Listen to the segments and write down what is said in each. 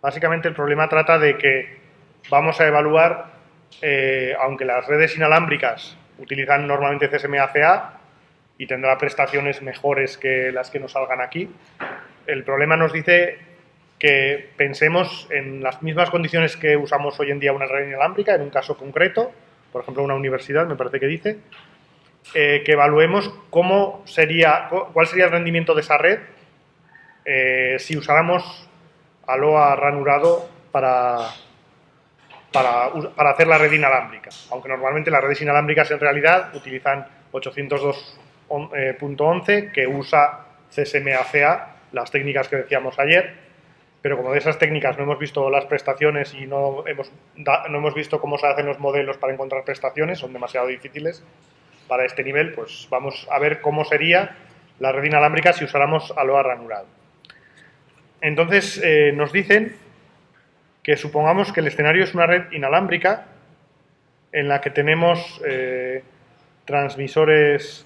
Básicamente el problema trata de que vamos a evaluar, aunque las redes inalámbricas utilizan normalmente CSMA-CA y tendrá prestaciones mejores que las que nos salgan aquí, el problema nos dice que pensemos en las mismas condiciones que usamos hoy en día una red inalámbrica, en un caso concreto, por ejemplo una universidad, me parece que dice, que evaluemos cuál sería el rendimiento de esa red si usáramos ALOA ranurado para hacer la red inalámbrica, aunque normalmente las redes inalámbricas en realidad utilizan 802.11 que usa CSMA-CA, las técnicas que decíamos ayer, pero como de esas técnicas no hemos visto las prestaciones y no hemos visto cómo se hacen los modelos para encontrar prestaciones, son demasiado difíciles para este nivel, pues vamos a ver cómo sería la red inalámbrica si usáramos ALOA ranurado. Entonces nos dicen que supongamos que el escenario es una red inalámbrica en la que tenemos transmisores.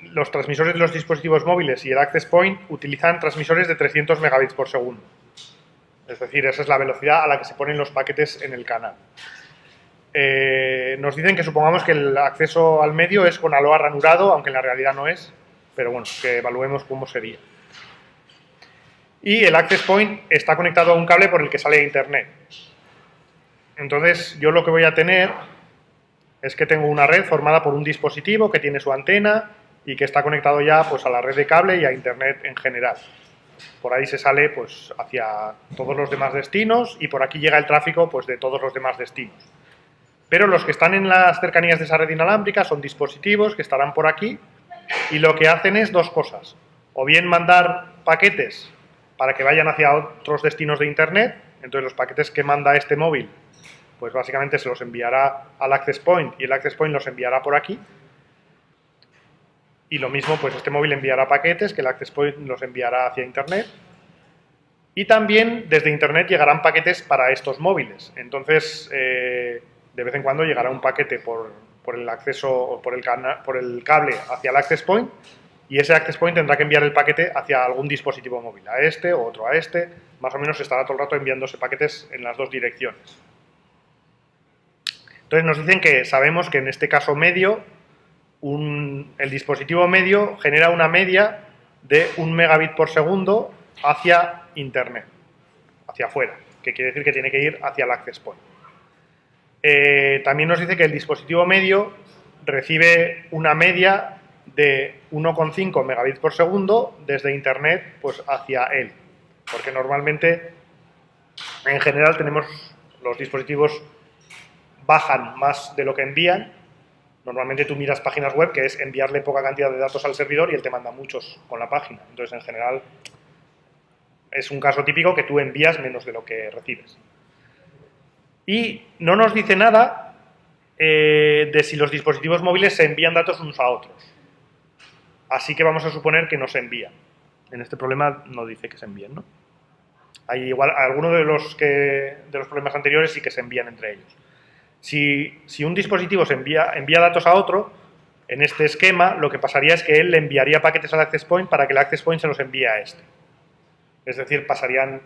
Los transmisores de los dispositivos móviles y el access point utilizan transmisores de 300 megabits por segundo. Es decir, esa es la velocidad a la que se ponen los paquetes en el canal. Nos dicen que supongamos que el acceso al medio es con ALOA ranurado, aunque en la realidad no es, pero bueno, que evaluemos cómo sería. Y el access point está conectado a un cable por el que sale a internet. Entonces, yo lo que voy a tener es que tengo una red formada por un dispositivo que tiene su antena y que está conectado ya pues, a la red de cable y a internet en general. Por ahí se sale pues, hacia todos los demás destinos y por aquí llega el tráfico pues, de todos los demás destinos. Pero los que están en las cercanías de esa red inalámbrica son dispositivos que estarán por aquí y lo que hacen es dos cosas. O bien mandar paquetes para que vayan hacia otros destinos de internet, entonces los paquetes que manda este móvil pues básicamente se los enviará al access point y el access point los enviará por aquí. Y lo mismo, pues este móvil enviará paquetes que el access point los enviará hacia internet. Y también desde internet llegarán paquetes para estos móviles. Entonces, de vez en cuando llegará un paquete por el acceso o por el cable hacia el access point y ese access point tendrá que enviar el paquete hacia algún dispositivo móvil, a este o otro a este. Más o menos estará todo el rato enviándose paquetes en las dos direcciones. Entonces nos dicen que sabemos que en este caso medio el dispositivo medio genera una media de 1 megabit por segundo hacia internet, hacia afuera, que quiere decir que tiene que ir hacia el access point. También nos dice que el dispositivo medio recibe una media de 1,5 megabits por segundo desde internet pues, hacia él, porque normalmente en general tenemos los dispositivos bajan más de lo que envían. Normalmente tú miras páginas web que es enviarle poca cantidad de datos al servidor y él te manda muchos con la página. Entonces, en general, es un caso típico que tú envías menos de lo que recibes. Y no nos dice nada de si los dispositivos móviles se envían datos unos a otros. Así que vamos a suponer que no se envían. En este problema no dice que se envíen, ¿no? Hay igual algunos de los problemas anteriores sí que se envían entre ellos. Si un dispositivo envía datos a otro, en este esquema lo que pasaría es que él le enviaría paquetes al access point para que el access point se los envíe a este. Es decir, pasarían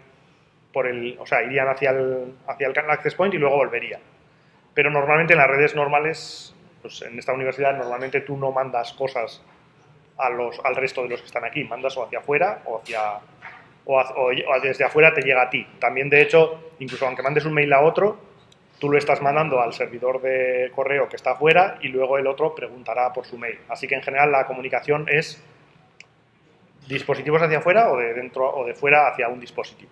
irían hacia el access point y luego volverían. Pero normalmente en las redes normales, pues en esta universidad normalmente tú no mandas cosas al resto de los que están aquí, mandas o hacia afuera o desde afuera te llega a ti. También, de hecho, incluso aunque mandes un mail a otro, tú lo estás mandando al servidor de correo que está afuera y luego el otro preguntará por su mail. Así que en general la comunicación es dispositivos hacia afuera o de dentro o de fuera hacia un dispositivo.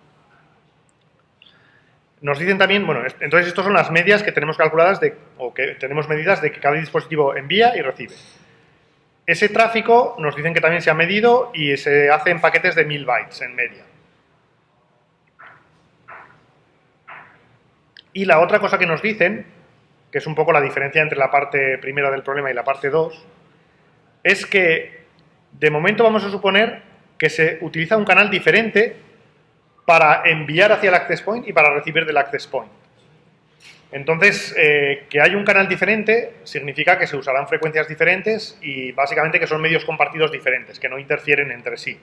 Nos dicen también, bueno, entonces estas son las medias que tenemos calculadas o que tenemos medidas de que cada dispositivo envía y recibe. Ese tráfico nos dicen que también se ha medido y se hace en paquetes de 1000 bytes en media. Y la otra cosa que nos dicen, que es un poco la diferencia entre la parte primera del problema y la parte 2, es que de momento vamos a suponer que se utiliza un canal diferente para enviar hacia el access point y para recibir del access point. Entonces, que hay un canal diferente significa que se usarán frecuencias diferentes y básicamente que son medios compartidos diferentes, que no interfieren entre sí.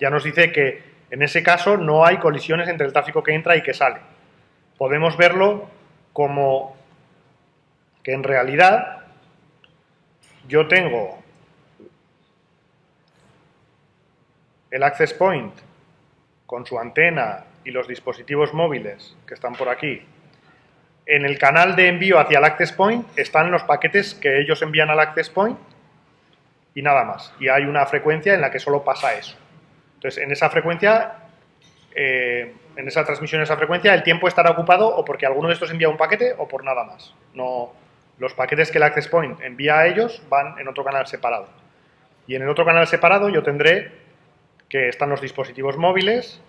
Ya nos dice que En ese caso no hay colisiones entre el tráfico que entra y que sale. Podemos verlo como que en realidad yo tengo el access point con su antena y los dispositivos móviles que están por aquí. En el canal de envío hacia el access point están los paquetes que ellos envían al access point y nada más. Y hay una frecuencia en la que solo pasa eso. Entonces, en esa frecuencia, en esa transmisión, en esa frecuencia, el tiempo estará ocupado o porque alguno de estos envía un paquete o por nada más. No, los paquetes que el access point envía a ellos van en otro canal separado. Y en el otro canal separado yo tendré que están los dispositivos móviles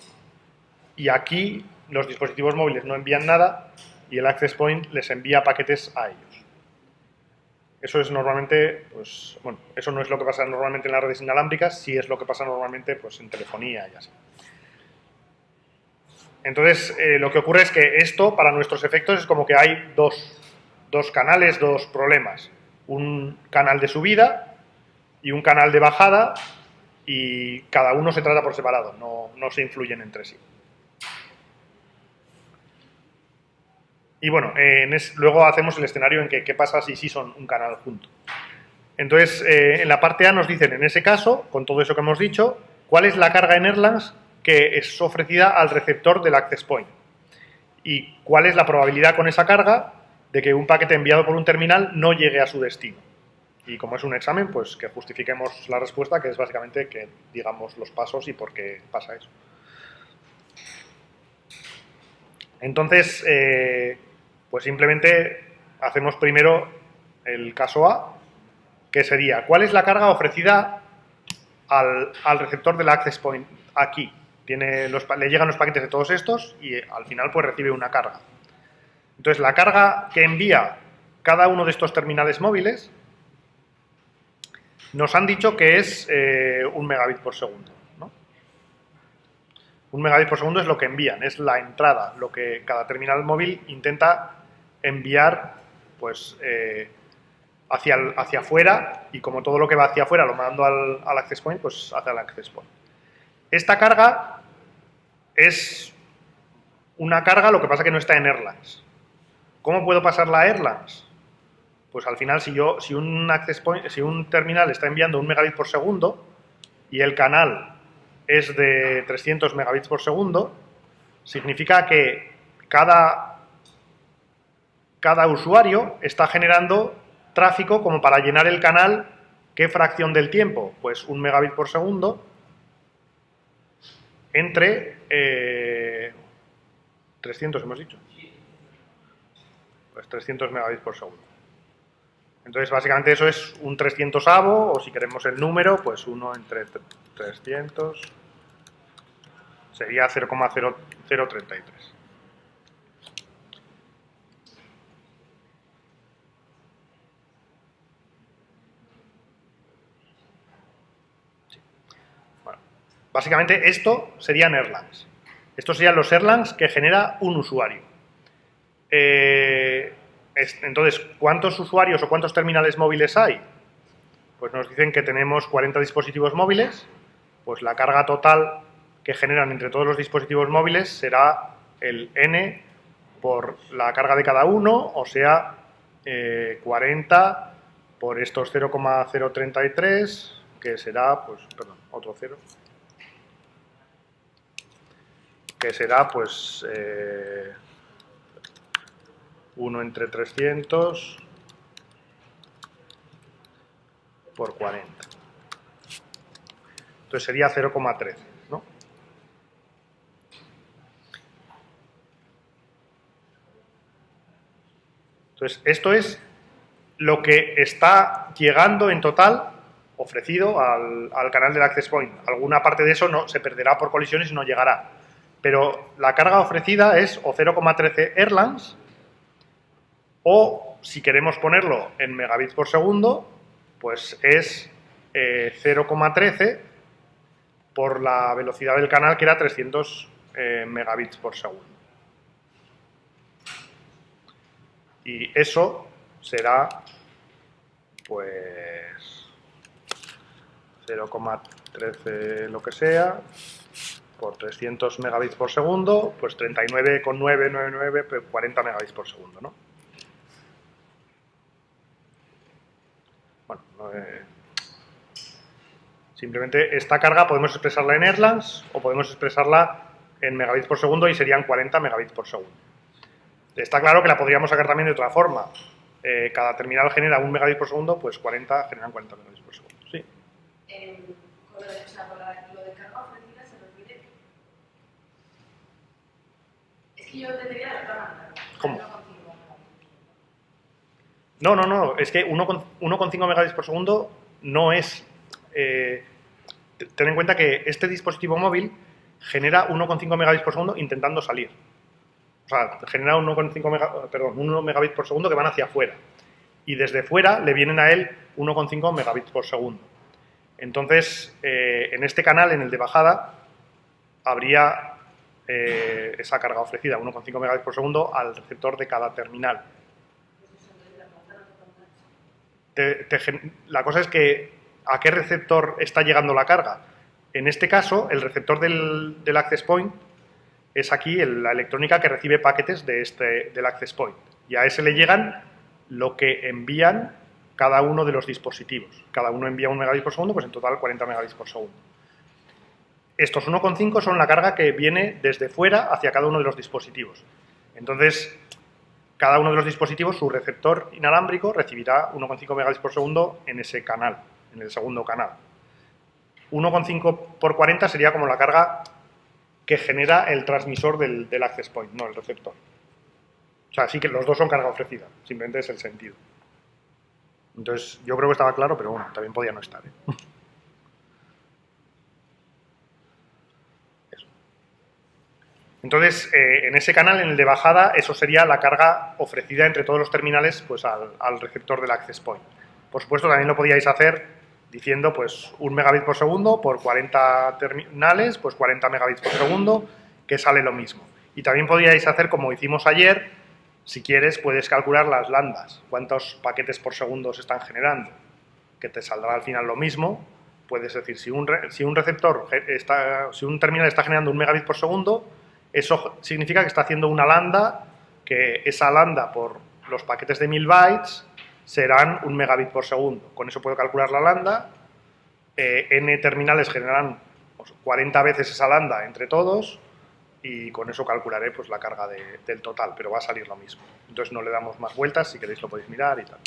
y aquí los dispositivos móviles no envían nada y el access point les envía paquetes a ellos. Eso es normalmente, pues, bueno, eso no es lo que pasa normalmente en las redes inalámbricas, sí es lo que pasa normalmente pues, en telefonía y así. Entonces, lo que ocurre es que esto, para nuestros efectos, es como que hay dos canales, dos problemas. Un canal de subida y un canal de bajada y cada uno se trata por separado, no se influyen entre sí. Y bueno, luego hacemos el escenario en que qué pasa si sí son un canal junto. Entonces, en la parte A nos dicen, en ese caso, con todo eso que hemos dicho, cuál es la carga en Erlangs que es ofrecida al receptor del access point. Y cuál es la probabilidad con esa carga de que un paquete enviado por un terminal no llegue a su destino. Y como es un examen, pues que justifiquemos la respuesta, que es básicamente que digamos los pasos y por qué pasa eso. Entonces, pues simplemente hacemos primero el caso A, que sería, ¿cuál es la carga ofrecida al receptor del access point aquí? Le llegan los paquetes de todos estos y al final pues recibe una carga. Entonces, la carga que envía cada uno de estos terminales móviles nos han dicho que es 1 megabit por segundo, ¿no? 1 megabit por segundo es lo que envían, es la entrada, lo que cada terminal móvil intenta enviar pues, hacia afuera, y como todo lo que va hacia afuera lo mando al access point, pues hacia el access point. Esta carga es una carga, lo que pasa que no está en Erlangs. ¿Cómo puedo pasarla a Erlangs? Pues al final, si un terminal está enviando 1 megabit por segundo y el canal es de 300 megabits por segundo, significa que cada usuario está generando tráfico como para llenar el canal. ¿Qué fracción del tiempo? Pues 1 megabit por segundo entre 300, hemos dicho. Pues 300 megabits por segundo. Entonces, básicamente eso es un 300avo, o si queremos el número, pues 1 entre 300 sería 0,0033. Bueno, básicamente esto serían Erlangs. Estos serían los Erlangs que genera un usuario. Entonces, ¿cuántos usuarios o cuántos terminales móviles hay? Pues nos dicen que tenemos 40 dispositivos móviles, pues la carga total que generan entre todos los dispositivos móviles será el n por la carga de cada uno, o sea, 40 por estos 0,033, que será, pues, perdón, otro 0, que será, pues, 1 entre 300 por 40. Entonces sería 0,13, ¿no? Entonces, esto es lo que está llegando en total ofrecido al canal del access point. Alguna parte de eso no se perderá por colisiones y no llegará. Pero la carga ofrecida es o 0,13 Erlangs, o si queremos ponerlo en megabits por segundo, pues es 0,13 por la velocidad del canal, que era 300 megabits por segundo. Y eso será, pues, 0,13 lo que sea, por 300 megabits por segundo, pues 39,999, pues 40 megabits por segundo, ¿no? Bueno, simplemente esta carga podemos expresarla en Erlang o podemos expresarla en megabits por segundo y serían 40 megabits por segundo. Está claro que la podríamos sacar también de otra forma. Cada terminal genera 1 megabit por segundo, pues 40 generan 40 megabits por segundo. Sí. Con lo de carga ofrecida se refiere. Es que yo tendría la otra manera. ¿Cómo? No. Es que 1,5 megabits por segundo no es... ten en cuenta que este dispositivo móvil genera 1,5 megabits por segundo intentando salir. O sea, genera 1 megabits por segundo que van hacia afuera. Y desde fuera le vienen a él 1,5 megabits por segundo. Entonces, en este canal, en el de bajada, habría esa carga ofrecida, 1,5 megabits por segundo, al receptor de cada terminal. La cosa es que, ¿a qué receptor está llegando la carga? En este caso, el receptor del access point es aquí la electrónica que recibe paquetes del access point. Y a ese le llegan lo que envían cada uno de los dispositivos. Cada uno envía 1 megabit por segundo, pues en total 40 megabits por segundo. Estos 1,5 son la carga que viene desde fuera hacia cada uno de los dispositivos. Entonces, cada uno de los dispositivos, su receptor inalámbrico, recibirá 1,5 megabits por segundo en ese canal, en el segundo canal. 1,5 por 40 sería como la carga que genera el transmisor del access point, no el receptor. O sea, sí que los dos son carga ofrecida, simplemente es el sentido. Entonces, yo creo que estaba claro, pero bueno, también podía no estar, ¿eh? Eso. Entonces, en ese canal, en el de bajada, eso sería la carga ofrecida entre todos los terminales pues, al receptor del access point. Por supuesto, también lo podíais hacer diciendo pues 1 megabit por segundo por 40 terminales, pues 40 megabits por segundo, que sale lo mismo. Y también podríais hacer como hicimos ayer, si quieres puedes calcular las lambdas, cuántos paquetes por segundo se están generando, que te saldrá al final lo mismo. Puedes decir, si un terminal está generando 1 megabit por segundo, eso significa que está haciendo una lambda, que esa lambda por los paquetes de 1000 bytes serán 1 megabit por segundo. Con eso puedo calcular la lambda. N terminales generarán 40 veces esa lambda entre todos y con eso calcularé pues, la carga del total, pero va a salir lo mismo. Entonces no le damos más vueltas, si queréis lo podéis mirar y tal.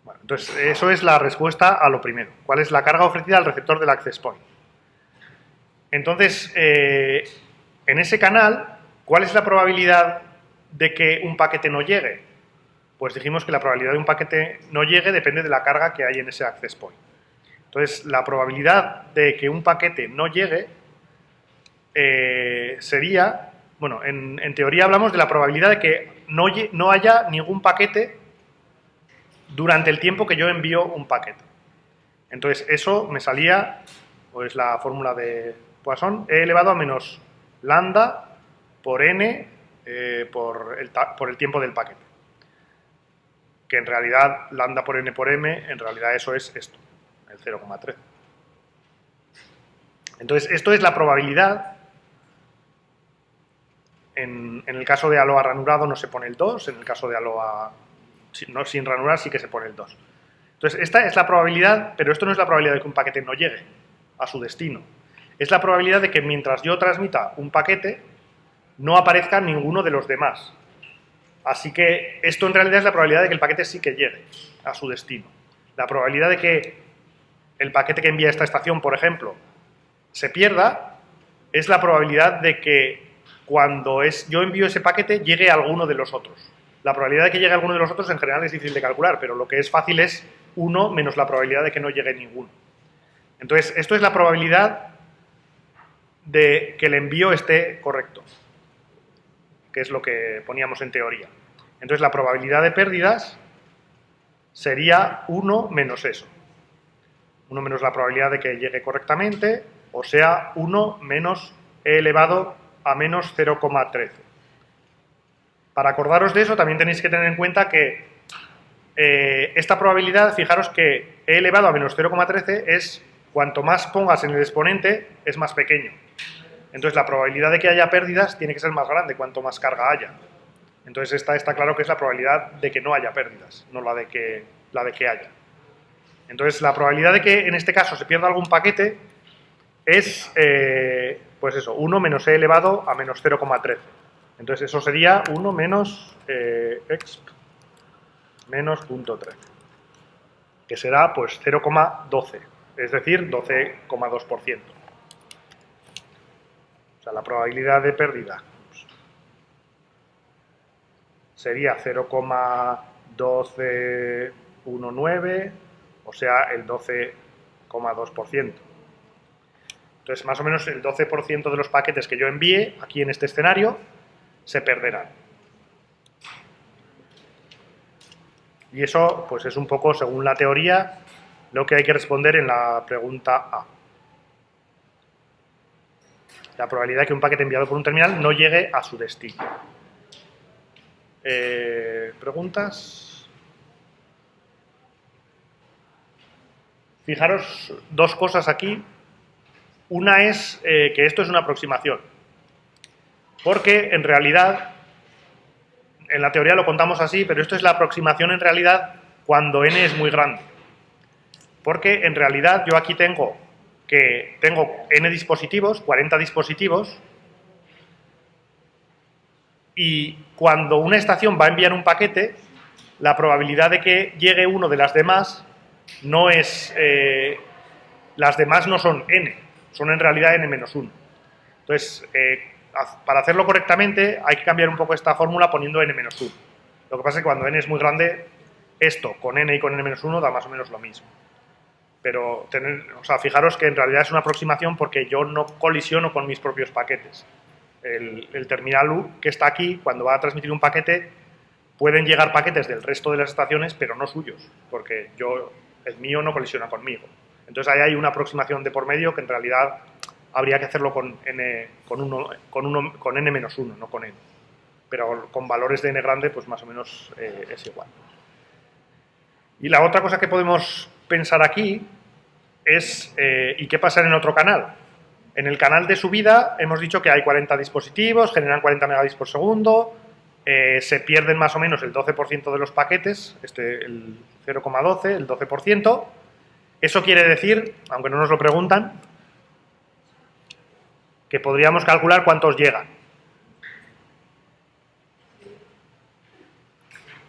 Bueno, entonces eso es la respuesta a lo primero. ¿Cuál es la carga ofrecida al receptor del access point? Entonces, en ese canal, ¿cuál es la probabilidad de que un paquete no llegue? Pues dijimos que la probabilidad de un paquete no llegue depende de la carga que hay en ese access point. Entonces, la probabilidad de que un paquete no llegue sería, bueno, en teoría hablamos de la probabilidad de que no haya ningún paquete durante el tiempo que yo envío un paquete. Entonces, eso me salía, pues la fórmula de Poisson, e elevado a menos lambda por n por el tiempo del paquete. Que en realidad, lambda por n por m, en realidad eso es esto, el 0,3. Entonces, esto es la probabilidad. En el caso de ALOA ranurado no se pone el 2, en el caso de ALOA sin ranurar sí que se pone el 2. Entonces, esta es la probabilidad, pero esto no es la probabilidad de que un paquete no llegue a su destino. Es la probabilidad de que mientras yo transmita un paquete, no aparezca ninguno de los demás. Así que esto en realidad es la probabilidad de que el paquete sí que llegue a su destino. La probabilidad de que el paquete que envía esta estación, por ejemplo, se pierda, es la probabilidad de que cuando yo envío ese paquete llegue a alguno de los otros. La probabilidad de que llegue a alguno de los otros en general es difícil de calcular, pero lo que es fácil es 1 menos la probabilidad de que no llegue ninguno. Entonces, esto es la probabilidad de que el envío esté correcto, que es lo que poníamos en teoría. Entonces, la probabilidad de pérdidas sería 1 menos eso. 1 menos la probabilidad de que llegue correctamente, o sea, 1 menos e elevado a menos 0,13. Para acordaros de eso, también tenéis que tener en cuenta que esta probabilidad, fijaros que e elevado a menos 0,13 es cuanto más pongas en el exponente, es más pequeño. Entonces, la probabilidad de que haya pérdidas tiene que ser más grande cuanto más carga haya. Entonces, esta está claro que es la probabilidad de que no haya pérdidas, no la de que haya. Entonces, la probabilidad de que en este caso se pierda algún paquete es, pues eso, 1 menos e elevado a menos 0,13. Entonces, eso sería 1 menos exp menos 0.13, que será pues 0,12, es decir, 12,2%. O sea, la probabilidad de pérdida sería 0,1219, o sea, el 12,2%. Entonces, más o menos el 12% de los paquetes que yo envíe aquí en este escenario se perderán. Y eso, pues es un poco, según la teoría, lo que hay que responder en la pregunta A. La probabilidad de que un paquete enviado por un terminal no llegue a su destino. ¿Preguntas? Fijaros dos cosas aquí. Una es que esto es una aproximación. Porque, en realidad, en la teoría lo contamos así, pero esto es la aproximación en realidad cuando n es muy grande. Porque, en realidad, yo aquí tengo n dispositivos, 40 dispositivos, y cuando una estación va a enviar un paquete, la probabilidad de que llegue uno de las demás no es... las demás no son n, son en realidad n-1. Entonces, para hacerlo correctamente hay que cambiar un poco esta fórmula poniendo n-1. Lo que pasa es que cuando n es muy grande, esto con n y con n-1 da más o menos lo mismo. Pero fijaros que en realidad es una aproximación porque yo no colisiono con mis propios paquetes. El terminal U que está aquí, cuando va a transmitir un paquete, pueden llegar paquetes del resto de las estaciones, pero no suyos, porque el mío no colisiona conmigo. Entonces ahí hay una aproximación de por medio que en realidad habría que hacerlo con n-1, no con n. Pero con valores de n grande, pues más o menos es igual. Y la otra cosa que podemos pensar aquí es, ¿y qué pasa en el otro canal? En el canal de subida hemos dicho que hay 40 dispositivos, generan 40 megabits por segundo, se pierden más o menos el 12% de los paquetes, el 0,12, el 12%. Eso quiere decir, aunque no nos lo preguntan, que podríamos calcular cuántos llegan.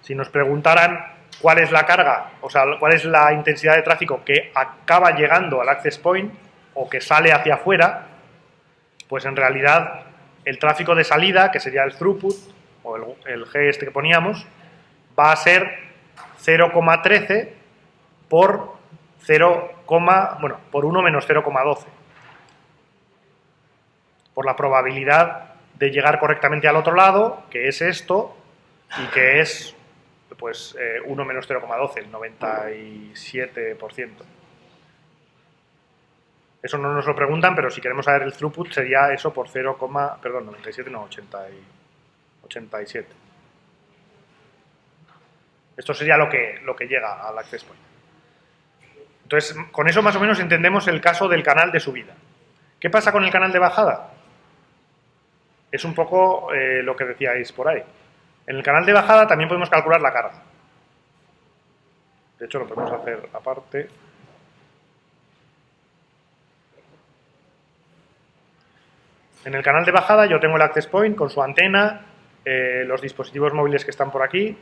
Si nos preguntaran cuál es la carga, o sea, cuál es la intensidad de tráfico que acaba llegando al access point o que sale hacia afuera, pues en realidad el tráfico de salida, que sería el throughput, o el G este que poníamos, va a ser 0,13 por 1 menos 0,12. Por la probabilidad de llegar correctamente al otro lado, que es esto, y que es pues 1 menos 0,12, el 97%. Eso no nos lo preguntan, pero si queremos saber el throughput sería eso por 97 no, 87. Esto sería lo que llega al access point. Entonces, con eso más o menos entendemos el caso del canal de subida. ¿Qué pasa con el canal de bajada? Es un poco lo que decíais por ahí. En el canal de bajada también podemos calcular la carga. De hecho, lo podemos hacer aparte. En el canal de bajada yo tengo el access point con su antena, los dispositivos móviles que están por aquí,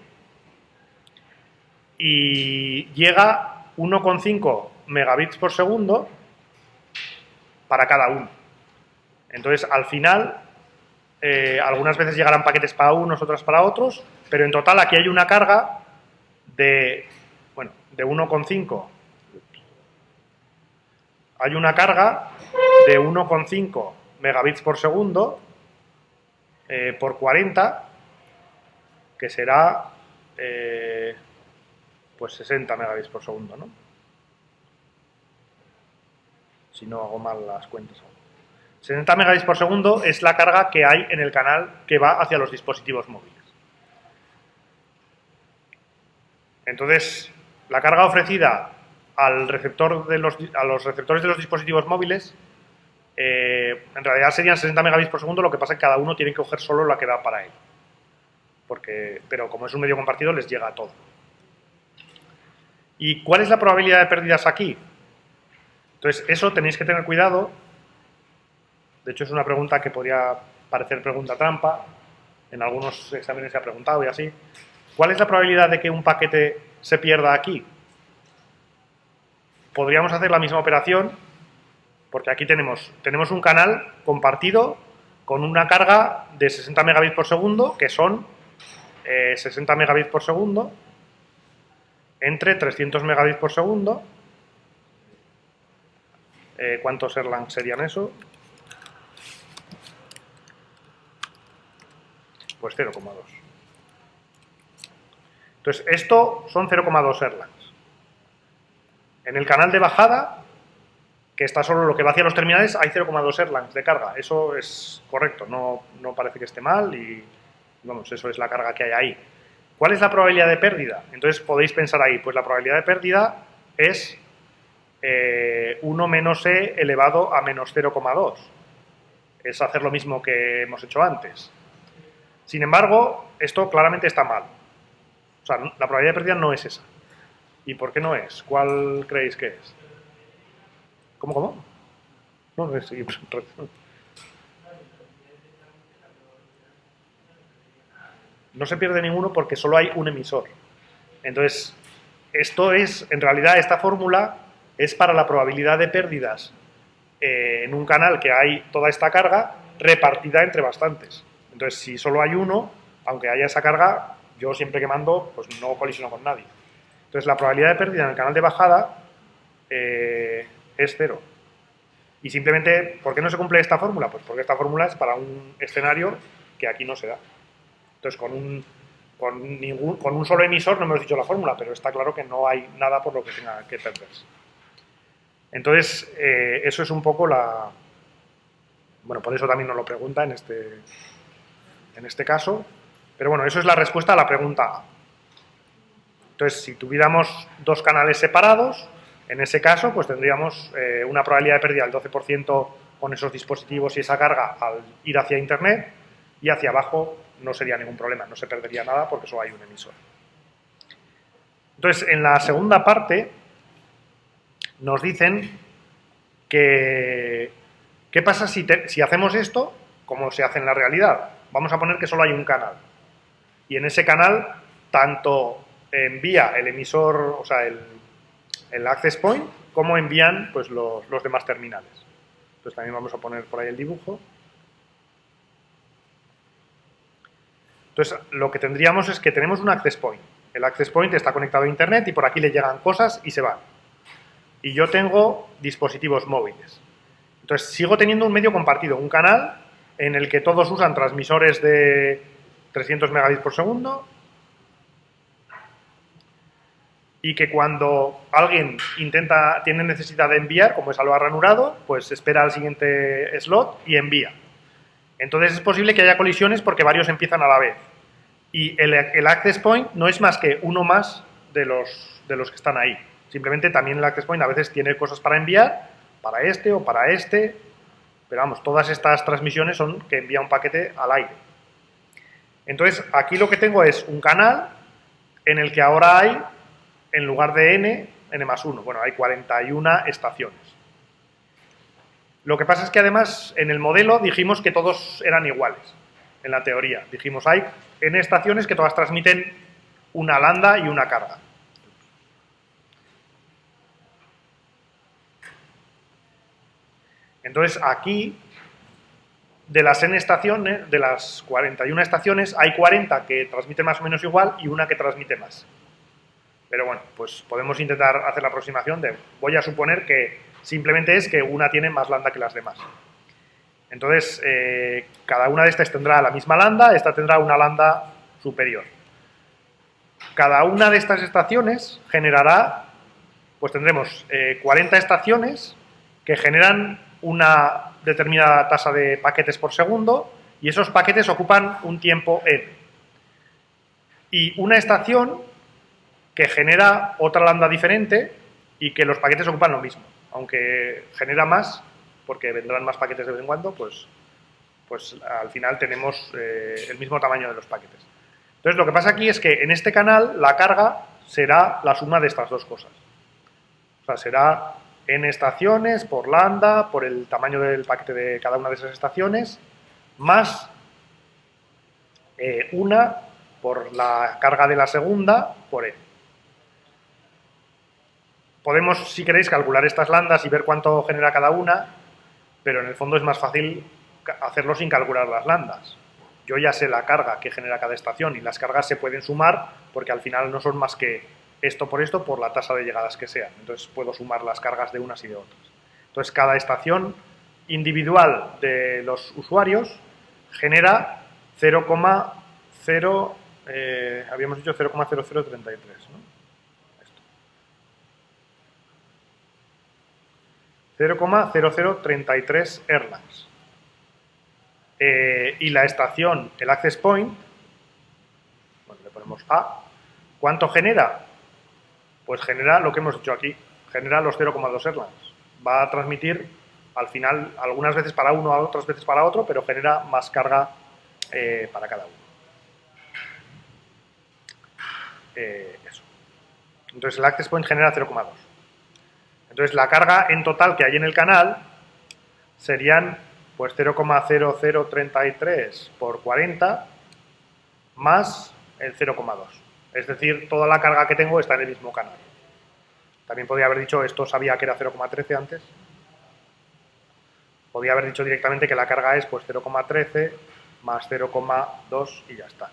y llega 1,5 megabits por segundo para cada uno. Entonces, al final, algunas veces llegarán paquetes para unos, otras para otros, pero en total aquí hay una carga de 1,5. Hay una carga de 1,5 megabits por segundo por 40, que será pues 60 megabits por segundo, ¿no? Si no hago mal las cuentas. 60 megabits por segundo es la carga que hay en el canal que va hacia los dispositivos móviles. Entonces, la carga ofrecida a los receptores de los dispositivos móviles, en realidad serían 60 megabits por segundo, lo que pasa es que cada uno tiene que coger solo la que da para él. Pero como es un medio compartido, les llega a todo. ¿Y cuál es la probabilidad de pérdidas aquí? Entonces, eso tenéis que tener cuidado. De hecho, es una pregunta que podría parecer pregunta trampa. En algunos exámenes se ha preguntado y así. ¿Cuál es la probabilidad de que un paquete se pierda aquí? Podríamos hacer la misma operación, porque aquí tenemos un canal compartido con una carga de 60 megabits por segundo, que son 60 megabits por segundo, entre 300 megabits por segundo. ¿Cuántos Erlang serían eso? Pues 0,2. Entonces, esto son 0,2 Erlangs. En el canal de bajada, que está solo lo que va hacia los terminales, hay 0,2 Erlangs de carga. Eso es correcto, no parece que esté mal y, vamos, eso es la carga que hay ahí. ¿Cuál es la probabilidad de pérdida? Entonces podéis pensar ahí, pues la probabilidad de pérdida es 1 menos e elevado a menos 0,2. Es hacer lo mismo que hemos hecho antes. Sin embargo, esto claramente está mal. O sea, la probabilidad de pérdida no es esa. ¿Y por qué no es? ¿Cuál creéis que es? ¿Cómo? No es... No se pierde ninguno porque solo hay un emisor. Entonces, en realidad, esta fórmula es para la probabilidad de pérdidas en un canal que hay toda esta carga repartida entre bastantes. Entonces, si solo hay uno, aunque haya esa carga, yo siempre que mando, pues no colisiono con nadie. Entonces, la probabilidad de pérdida en el canal de bajada es 0. Y simplemente, ¿por qué no se cumple esta fórmula? Pues porque esta fórmula es para un escenario que aquí no se da. Entonces, con un solo emisor no hemos dicho la fórmula, pero está claro que no hay nada por lo que tenga que perderse. Entonces, eso es un poco la... Bueno, por eso también nos lo pregunta en este caso. Pero bueno, eso es la respuesta a la pregunta A. Entonces, si tuviéramos dos canales separados, en ese caso, pues tendríamos una probabilidad de pérdida del 12% con esos dispositivos y esa carga al ir hacia Internet, y hacia abajo no sería ningún problema, no se perdería nada porque solo hay un emisor. Entonces, en la segunda parte nos dicen que ¿qué pasa si hacemos esto como se hace en la realidad? Vamos a poner que solo hay un canal. Y en ese canal, tanto envía el emisor, o sea, el access point, como envían pues, los demás terminales. Entonces también vamos a poner por ahí el dibujo. Entonces, lo que tendríamos es que tenemos un access point. El access point está conectado a Internet y por aquí le llegan cosas y se van. Y yo tengo dispositivos móviles. Entonces, sigo teniendo un medio compartido, un canal en el que todos usan transmisores de 300 megabits por segundo y que cuando alguien tiene necesidad de enviar, como es algo ranurado, pues espera al siguiente slot y envía. Entonces es posible que haya colisiones porque varios empiezan a la vez. Y el access point no es más que uno más de los que están ahí. Simplemente también el access point a veces tiene cosas para enviar, para este o para este. Pero vamos, todas estas transmisiones son que envía un paquete al aire. Entonces aquí lo que tengo es un canal en el que ahora hay, en lugar de n más 1. Bueno, hay 41 estaciones. Lo que pasa es que además en el modelo dijimos que todos eran iguales, en la teoría. Dijimos, hay n estaciones que todas transmiten una lambda y una carga. Entonces aquí, de las n estaciones, de las 41 estaciones, hay 40 que transmiten más o menos igual y una que transmite más. Pero bueno, pues podemos intentar hacer la aproximación de, voy a suponer que simplemente es que una tiene más lambda que las demás. Entonces, cada una de estas tendrá la misma lambda, esta tendrá una lambda superior. Cada una de estas estaciones generará, pues tendremos 40 estaciones que generan una determinada tasa de paquetes por segundo y esos paquetes ocupan un tiempo n. Y una estación que genera otra lambda diferente y que los paquetes ocupan lo mismo. Aunque genera más, porque vendrán más paquetes de vez en cuando, pues al final tenemos el mismo tamaño de los paquetes. Entonces, lo que pasa aquí es que en este canal la carga será la suma de estas dos cosas. O sea, será n estaciones por lambda, por el tamaño del paquete de cada una de esas estaciones, más una por la carga de la segunda por n. Podemos, si queréis, calcular estas lambdas y ver cuánto genera cada una, pero en el fondo es más fácil hacerlo sin calcular las lambdas. Yo ya sé la carga que genera cada estación y las cargas se pueden sumar porque al final no son más que esto por la tasa de llegadas que sean. Entonces puedo sumar las cargas de unas y de otras. Entonces cada estación individual de los usuarios genera 0,0, habíamos dicho 0,0033, ¿no? 0,0033 Erlangs. Y la estación, el access point, bueno, le ponemos A, ¿cuánto genera? Pues genera lo que hemos dicho aquí, genera los 0,2 Erlangs. Va a transmitir al final algunas veces para uno, otras veces para otro, pero genera más carga para cada uno. Eso. Entonces el access point genera 0,2. Entonces la carga en total que hay en el canal serían pues 0,0033 por 40 más el 0,2. Es decir, toda la carga que tengo está en el mismo canal. También podría haber dicho, esto sabía que era 0,13 antes. Podría haber dicho directamente que la carga es pues 0,13 más 0,2 y ya está.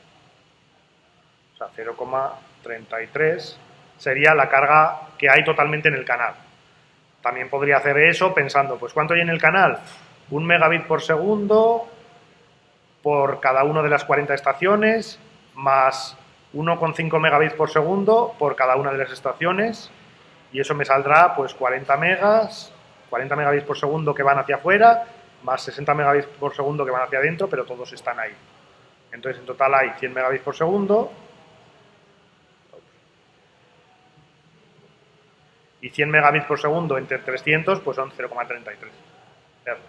O sea, 0,33 sería la carga que hay totalmente en el canal. También podría hacer eso pensando, pues ¿cuánto hay en el canal? 1 megabit por segundo por cada una de las 40 estaciones, más 1,5 megabits por segundo por cada una de las estaciones, y eso me saldrá pues 40 megabits por segundo que van hacia afuera, más 60 megabits por segundo que van hacia adentro, pero todos están ahí. Entonces en total hay 100 megabits por segundo, y 100 megabits por segundo entre 300, pues son 0,33 Erlangs.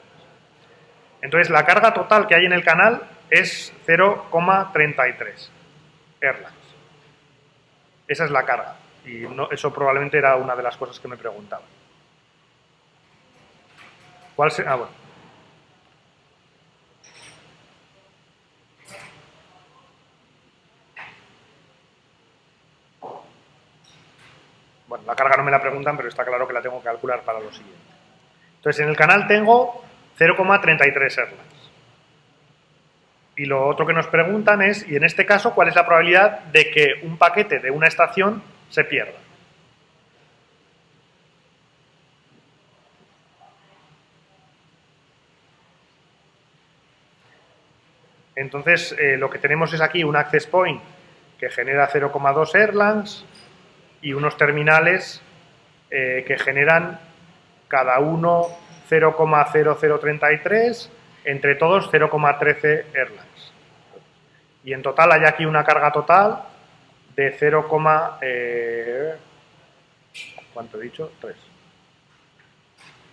Entonces la carga total que hay en el canal es 0,33 Erlangs. Esa es la carga. Y no, eso probablemente era una de las cosas que me preguntaban. ¿Cuál será? Bueno. Bueno, la carga no me la preguntan, pero está claro que la tengo que calcular para lo siguiente. Entonces, en el canal tengo 0,33 Erlangs. Y lo otro que nos preguntan es, y en este caso, ¿cuál es la probabilidad de que un paquete de una estación se pierda? Entonces, lo que tenemos es aquí un access point que genera 0,2 Erlangs y unos terminales que generan cada uno 0,0033, entre todos 0,13 Erlangs. Y en total hay aquí una carga total de 0, ¿cuánto he dicho? 3.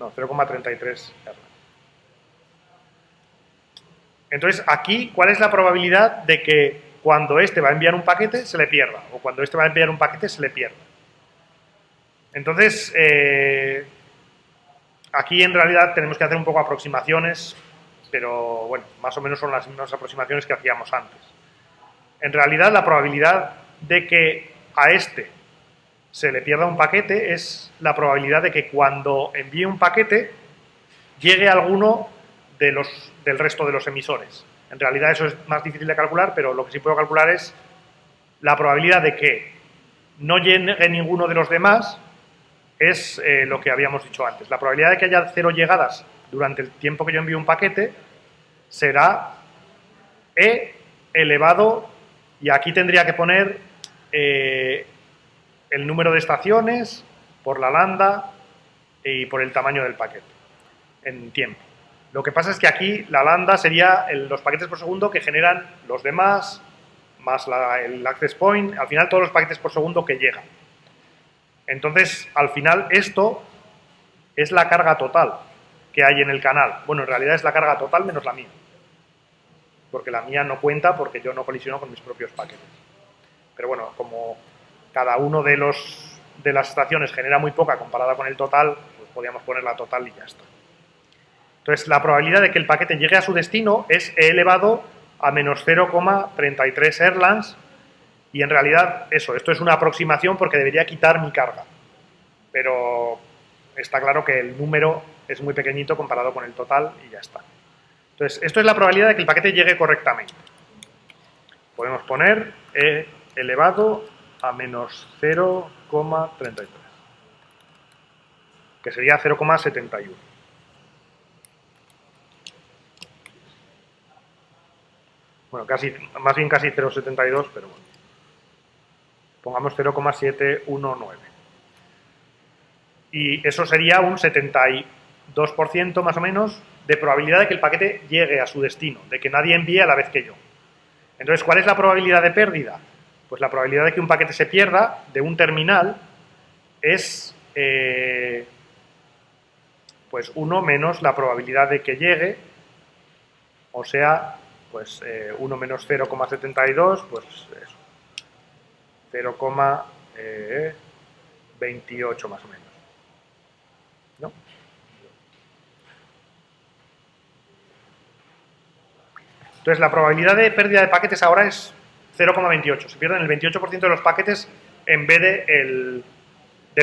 No, 0,33 Erlangs. Entonces, aquí, ¿cuál es la probabilidad de que cuando este va a enviar un paquete se le pierda? O cuando este va a enviar un paquete se le pierda. Entonces, aquí en realidad tenemos que hacer un poco aproximaciones, pero bueno, más o menos son las mismas aproximaciones que hacíamos antes. En realidad, la probabilidad de que a este se le pierda un paquete es la probabilidad de que cuando envíe un paquete llegue alguno del resto de los emisores. En realidad eso es más difícil de calcular, pero lo que sí puedo calcular es la probabilidad de que no llegue ninguno de los demás es lo que habíamos dicho antes. La probabilidad de que haya 0 llegadas durante el tiempo que yo envío un paquete será E elevado, y aquí tendría que poner el número de estaciones por la lambda y por el tamaño del paquete en tiempo. Lo que pasa es que aquí la lambda sería los paquetes por segundo que generan los demás, más el access point, al final todos los paquetes por segundo que llegan. Entonces, al final, esto es la carga total que hay en el canal. Bueno, en realidad es la carga total menos la mía. Porque la mía no cuenta porque yo no colisiono con mis propios paquetes. Pero bueno, como cada uno de las estaciones genera muy poca comparada con el total, pues podríamos poner la total y ya está. Entonces, la probabilidad de que el paquete llegue a su destino es e elevado a menos 0,33 erlands, y en realidad esto es una aproximación porque debería quitar mi carga. Pero está claro que el número es muy pequeñito comparado con el total y ya está. Entonces, esto es la probabilidad de que el paquete llegue correctamente. Podemos poner e elevado a menos 0,33, que sería 0,71. Bueno, más bien casi 0,72, pero bueno. Pongamos 0,719. Y eso sería un 72% más o menos de probabilidad de que el paquete llegue a su destino, de que nadie envíe a la vez que yo. Entonces, ¿cuál es la probabilidad de pérdida? Pues la probabilidad de que un paquete se pierda de un terminal es pues 1 menos la probabilidad de que llegue, o sea, pues 1 menos 0,72, pues eso, 0,28 más o menos, ¿no? Entonces, la probabilidad de pérdida de paquetes ahora es 0,28. Se pierden el 28% de los paquetes en vez de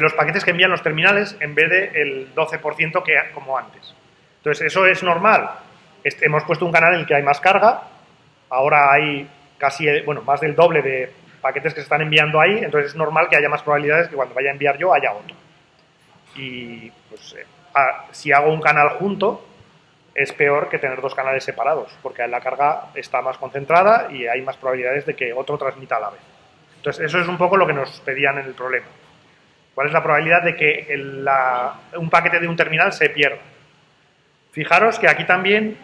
los paquetes que envían los terminales en vez del 12% que como antes. Entonces, eso es normal. Hemos puesto un canal en el que hay más carga. Ahora hay casi, bueno, más del doble de paquetes que se están enviando ahí. Entonces, es normal que haya más probabilidades que cuando vaya a enviar yo haya otro. Y pues, si hago un canal junto, es peor que tener dos canales separados, porque la carga está más concentrada y hay más probabilidades de que otro transmita a la vez. Entonces, eso es un poco lo que nos pedían en el problema. ¿Cuál es la probabilidad de que un paquete de un terminal se pierda? Fijaros que aquí también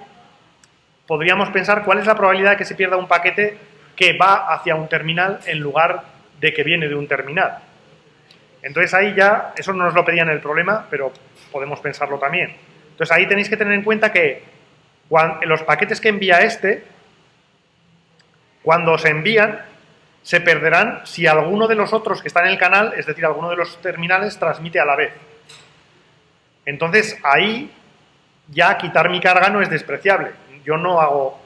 podríamos pensar cuál es la probabilidad de que se pierda un paquete que va hacia un terminal en lugar de que viene de un terminal. Entonces ahí ya, eso no nos lo pedían en el problema, pero podemos pensarlo también. Entonces ahí tenéis que tener en cuenta que los paquetes que envía cuando se envían, se perderán si alguno de los otros que están en el canal, es decir, alguno de los terminales, transmite a la vez. Entonces ahí ya quitar mi carga no es despreciable. Yo no hago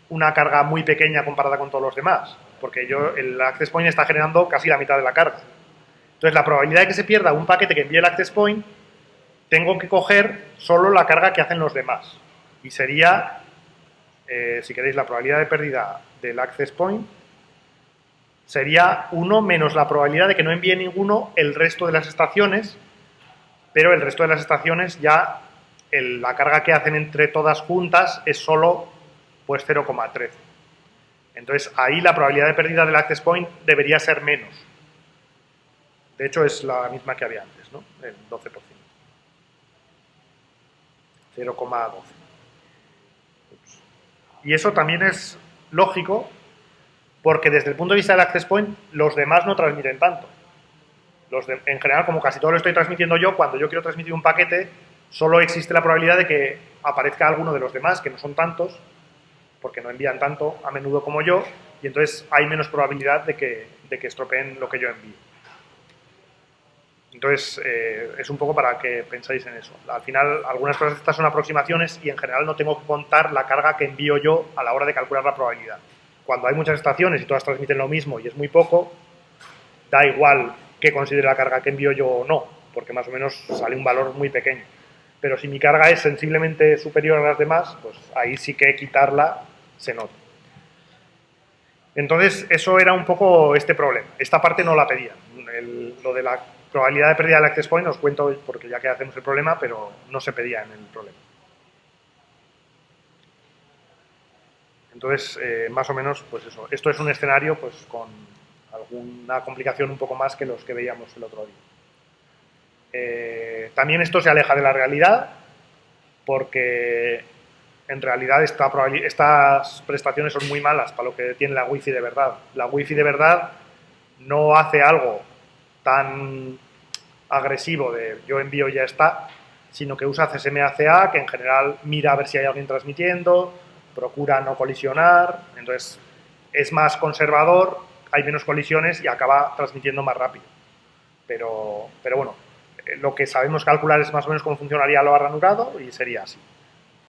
una carga muy pequeña comparada con todos los demás, porque el access point está generando casi la mitad de la carga. Entonces la probabilidad de que se pierda un paquete que envíe el access point, tengo que coger solo la carga que hacen los demás. Y sería, si queréis, la probabilidad de pérdida del access point sería 1 menos la probabilidad de que no envíe ninguno el resto de las estaciones, pero el resto de las estaciones ya la carga que hacen entre todas juntas es solo pues 0,13. Entonces ahí la probabilidad de pérdida del access point debería ser menos. De hecho es la misma que había antes, ¿no? El 12%. 0,12. Y eso también es lógico porque desde el punto de vista del access point los demás no transmiten tanto. En general, como casi todo lo estoy transmitiendo yo, cuando yo quiero transmitir un paquete, solo existe la probabilidad de que aparezca alguno de los demás, que no son tantos, porque no envían tanto a menudo como yo, y entonces hay menos probabilidad de que estropeen lo que yo envío. Entonces, es un poco para que pensáis en eso. Al final, algunas cosas de estas son aproximaciones y en general no tengo que contar la carga que envío yo a la hora de calcular la probabilidad. Cuando hay muchas estaciones y todas transmiten lo mismo y es muy poco, da igual que considere la carga que envío yo o no, porque más o menos sale un valor muy pequeño. Pero si mi carga es sensiblemente superior a las demás, pues ahí sí que quitarla se nota. Entonces, eso era un poco este problema. Esta parte no la pedían. Lo de la probabilidad de pérdida del access point os cuento porque ya que hacemos el problema, pero no se pedía en el problema. Entonces, más o menos, pues eso. Esto es un escenario pues con alguna complicación un poco más que los que veíamos el otro día. También esto se aleja de la realidad porque en realidad estas prestaciones son muy malas para lo que tiene la Wi-Fi de verdad. La Wi-Fi de verdad no hace algo tan agresivo de yo envío y ya está, sino que usa CSMA-CA, que en general mira a ver si hay alguien transmitiendo, procura no colisionar, entonces es más conservador, hay menos colisiones y acaba transmitiendo más rápido. Pero bueno, lo que sabemos calcular es más o menos cómo funcionaría lo ranurado y sería así.